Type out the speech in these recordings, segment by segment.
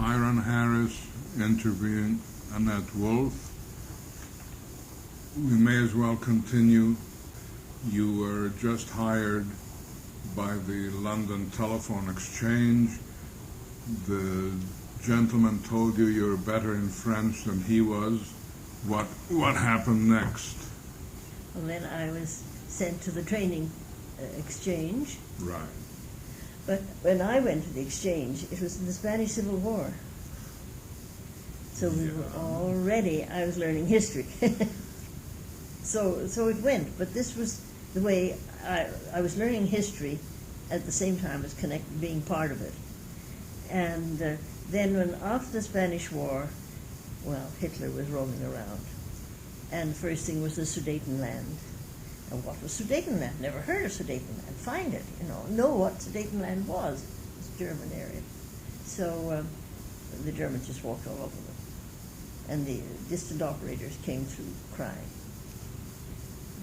Hiram Harris interviewing Annette Wolff. We may as well continue. You were just hired by the London Telephone Exchange. The gentleman told you were better in French than he was. What happened next? Well, then I was sent to the training exchange. Right. But when I went to the exchange, it was in the Spanish Civil War. So we were already, I was learning history. So it went, but this was the way I was learning history at the same time as being part of it. And then when after the Spanish War, well, Hitler was roaming around. And the first thing was the Sudetenland. And what was Sudetenland? Never heard of Sudetenland. Find it, know what Sudetenland was. It's a German area. So the Germans just walked all over them. And the distant operators came through crying.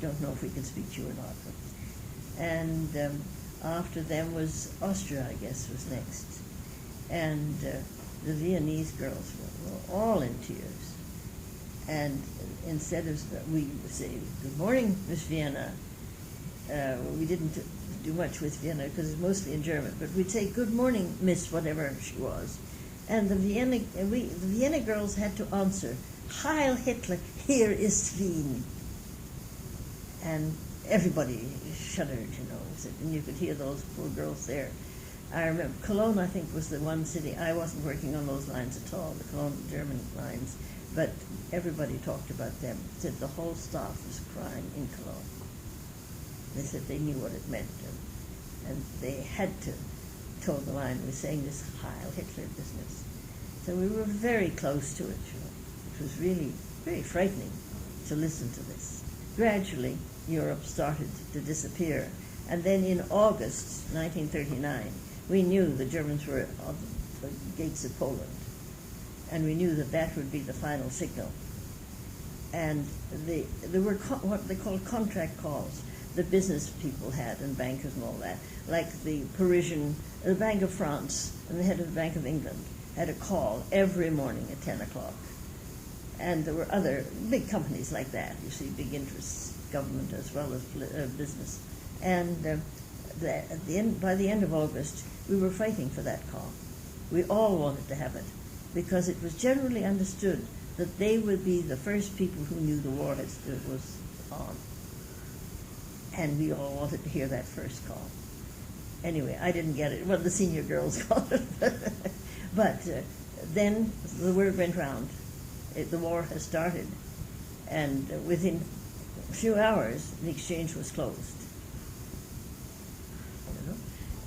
Don't know if we can speak to you or not. And after them was Austria, I guess, was next. And the Viennese girls were all in tears. And instead of, we would say, "Good morning, Miss Vienna." We didn't do much with Vienna because it's mostly in German, but we'd say, "Good morning, Miss," whatever she was. And the Vienna girls had to answer, "Heil Hitler, here ist Wien." And everybody shuddered, and you could hear those poor girls there. I remember Cologne, I think, was the one city. I wasn't working on those lines at all, the Cologne German lines, but everybody talked about them. Said the whole staff was crying in Cologne. They said they knew what it meant, and they had to toe the line with saying this Heil Hitler business. So we were very close to it. It was really very frightening to listen to this. Gradually, Europe started to disappear. And then in August 1939, we knew the Germans were on the gates of Poland. And we knew that that would be the final signal. And there were what they called contract calls that business people had, and bankers and all that, like the Bank of France and the head of the Bank of England had a call every morning at 10 o'clock. And there were other big companies like that, you see, big interests, government as well as business. And by the end of August, we were fighting for that call. We all wanted to have it, because it was generally understood that they would be the first people who knew the war was on. And we all wanted to hear that first call. Anyway, I didn't get it. Well, the senior girls got it. But then the word went round. The war has started. And within a few hours, the exchange was closed.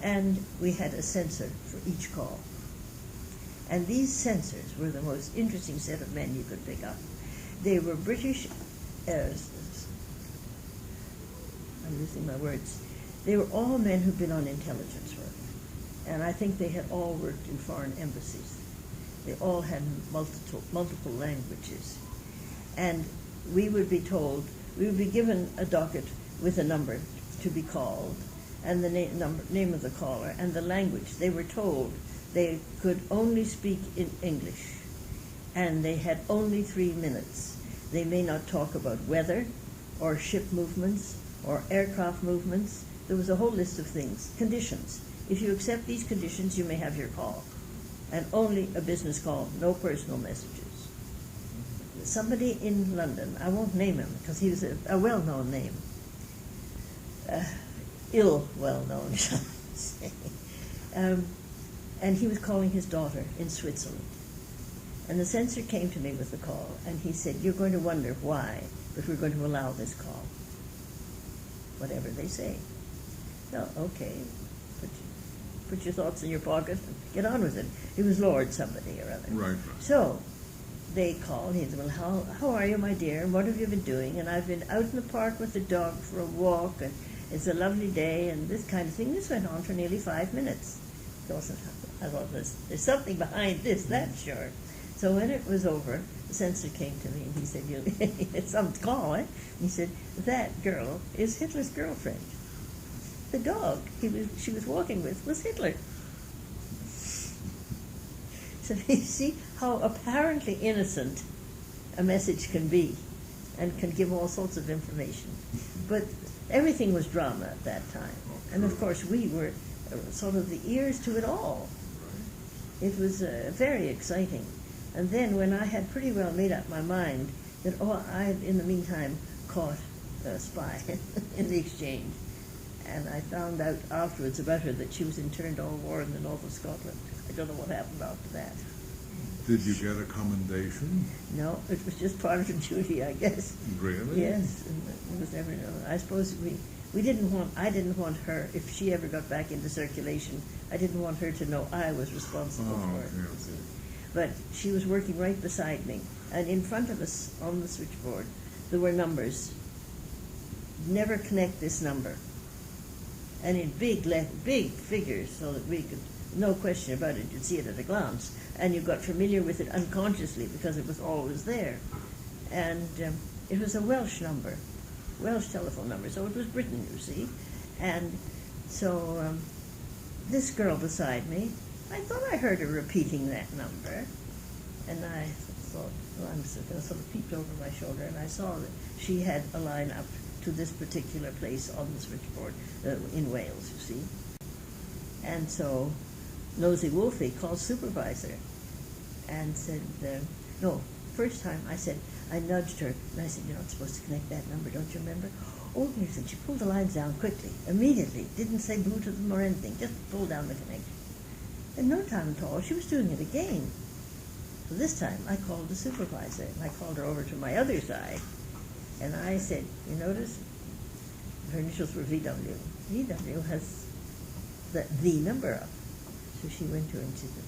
And we had a censor for each call. And these censors were the most interesting set of men you could pick up. They were British, I'm losing my words. They were all men who'd been on intelligence work. And I think they had all worked in foreign embassies. They all had multiple languages. And we would be told, we would be given a docket with a number to be called, and the name of the caller, and the language. They were told they could only speak in English, and they had only 3 minutes. They may not talk about weather, or ship movements, or aircraft movements. There was a whole list of things. Conditions. If you accept these conditions, you may have your call. And only a business call, no personal messages. Somebody in London, I won't name him, because he was a well-known name. Well-known, shall I say. And he was calling his daughter in Switzerland. And the censor came to me with the call, and he said, "You're going to wonder why, but we're going to allow this call. Whatever they say." No, okay, put your thoughts in your pocket and get on with it. It was Lord somebody or other. Right. So they called. He said, "Well, how are you, my dear? And what have you been doing?" And "I've been out in the park with the dog for a walk, and it's a lovely day," and this kind of thing. This went on for nearly 5 minutes. I thought, there's something behind this, that's sure. So when it was over, the censor came to me and he said, "It's some call, eh?" He said, "That girl is Hitler's girlfriend. The dog she was walking with was Hitler." So you see how apparently innocent a message can be and can give all sorts of information. But everything was drama at that time. And of course we were sort of the ears to it all. It was very exciting. And then when I had pretty well made up my mind that, I had in the meantime caught a spy in the exchange. And I found out afterwards about her that she was interned all war in the north of Scotland. I don't know what happened after that. Did you get a commendation? No, it was just part of the duty, I guess. Really? Yes, and it was never known. I suppose I didn't want her, if she ever got back into circulation, I didn't want her to know I was responsible for it. Okay. But she was working right beside me, and in front of us on the switchboard, there were numbers. Never connect this number. And in big figures, so that we could, no question about it, you'd see it at a glance. And you got familiar with it unconsciously because it was always there. And it was a Welsh number, Welsh telephone number, so it was Britain, you see. And so this girl beside me, I thought I heard her repeating that number. And I thought, I sort of peeped over my shoulder, and I saw that she had a line up to this particular place on the switchboard in Wales, you see. And so Nosy Wolfie called supervisor and said, first time I nudged her, and I said, you're not supposed to connect that number, don't you remember? Oh, yes, and she pulled the lines down quickly, immediately, didn't say boo to them or anything, just pulled down the connection. In no time at all, she was doing it again. So this time I called the supervisor, and I called her over to my other side, and I said, you notice, her initials were VW. VW has the number up. So she went to her and she said,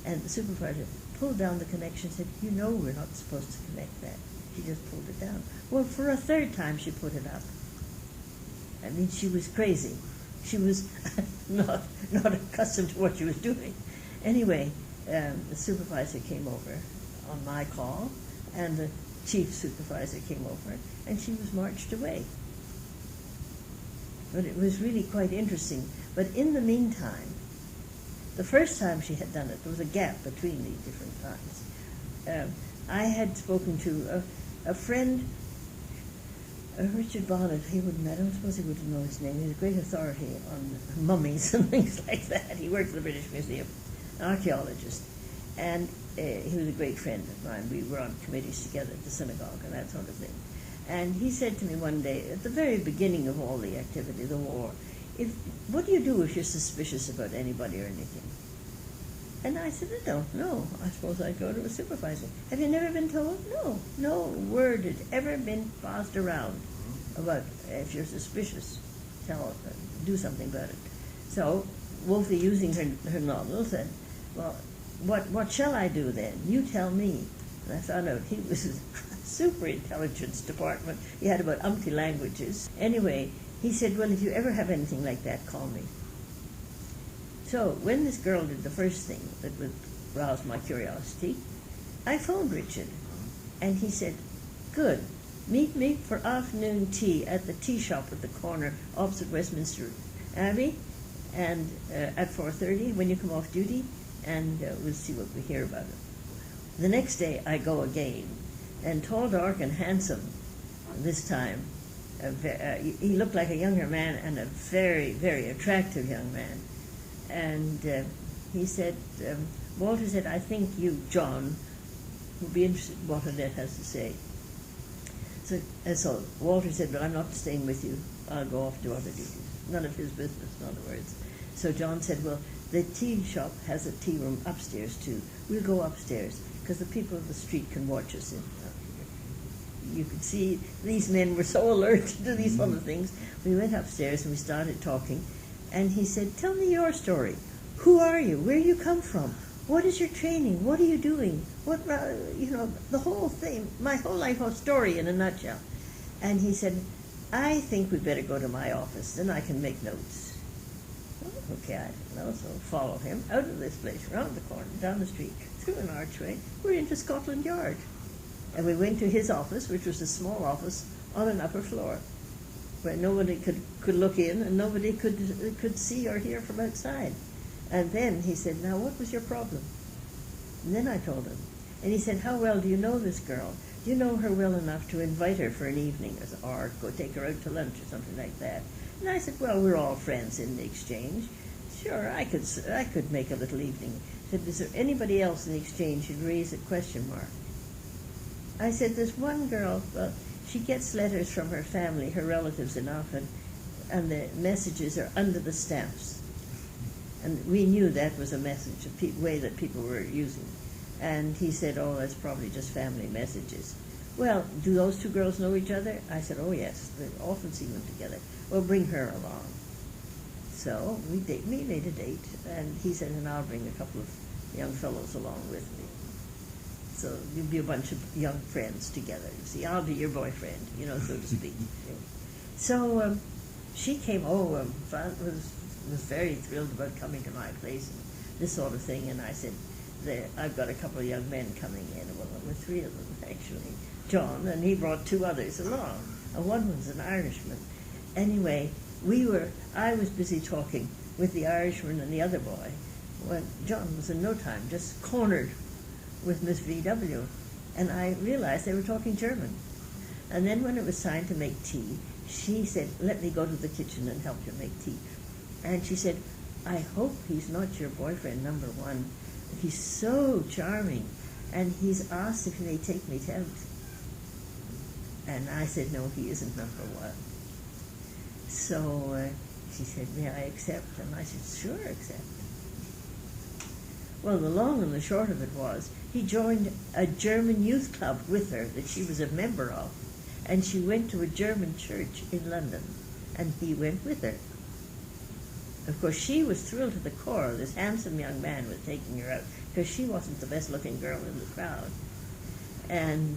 and the supervisor pulled down the connection and said, you know we're not supposed to connect that. She just pulled it down. Well, for a third time she put it up. I mean, she was crazy. She was not accustomed to what she was doing. Anyway, the supervisor came over on my call, and the chief supervisor came over, and she was marched away. But it was really quite interesting. But in the meantime, the first time she had done it, there was a gap between these different times. I had spoken to a friend, Richard Bonnet. I don't suppose he would know his name. He's a great authority on mummies and things like that. He worked for the British Museum, an archaeologist. And he was a great friend of mine. We were on committees together at the synagogue and that sort of thing. And he said to me one day, at the very beginning of all the activity, the war, what do you do if you're suspicious about anybody or anything? And I said, I don't know. I suppose I'd go to a supervisor. Have you never been told? No. No word had ever been passed around about if you're suspicious, do something about it. So Wolfie, using her noddle, said, well, what shall I do then? You tell me. And I found out he was a super intelligence department. He had about umpty languages. Anyway, he said, well, if you ever have anything like that, call me. So when this girl did the first thing that would rouse my curiosity, I phoned Richard, and he said, good, meet me for afternoon tea at the tea shop at the corner opposite Westminster Abbey, and at 4:30 when you come off duty, and we'll see what we hear about it. The next day I go again, and tall, dark, and handsome this time. He looked like a younger man, and a very, very attractive young man. And he said, Walter said, I think you, John, would be interested in what Annette has to say. So Walter said, but I'm not staying with you. I'll go off to other duties. None of his business, in other words. So John said, well, the tea shop has a tea room upstairs too. We'll go upstairs because the people of the street can watch us. You could see these men were so alert to these other things. We went upstairs and we started talking. And he said, tell me your story. Who are you? Where you come from? What is your training? What are you doing? The whole thing, my whole life story in a nutshell. And he said, I think we'd better go to my office, then I can make notes. Well, okay, I didn't know, so follow him out of this place, round the corner, down the street, through an archway. We're into Scotland Yard. And we went to his office, which was a small office on an upper floor, where nobody could look in and nobody could see or hear from outside. And then he said, now what was your problem? And then I told him. And he said, how well do you know this girl? Do you know her well enough to invite her for an evening or go take her out to lunch or something like that? And I said, well, we're all friends in the exchange. Sure, I could make a little evening. He said, is there anybody else in the exchange who'd raise a question mark? I said, there's one girl, well, she gets letters from her family, her relatives in often, and the messages are under the stamps. And we knew that was a message, a way that people were using. And he said, oh, that's probably just family messages. Well, do those two girls know each other? I said, oh, yes, they often see them together. Well, bring her along. So we made a date, and he said, and I'll bring a couple of young fellows along with me. So you'll be a bunch of young friends together. You see, I'll be your boyfriend, you know, so to speak. So she came, was very thrilled about coming to my place and this sort of thing. And I said, I've got a couple of young men coming in. Well, there were three of them, actually. John, and he brought two others along. And one was an Irishman. Anyway, I was busy talking with the Irishman and the other boy when John was in no time just cornered with Miss V.W. And I realized they were talking German. And then when it was time to make tea, she said, let me go to the kitchen and help you make tea. And she said, I hope he's not your boyfriend, number one. He's so charming. And he's asked if he may take me out. And I said, no, he isn't number one. So she said, may I accept? And I said, sure, accept. Well, the long and the short of it was, he joined a German youth club with her that she was a member of, and she went to a German church in London, and he went with her. Of course, she was thrilled to the core. This handsome young man was taking her out, because she wasn't the best-looking girl in the crowd. And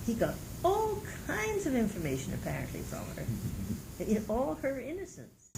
he got all kinds of information, apparently, from her, in all her innocence.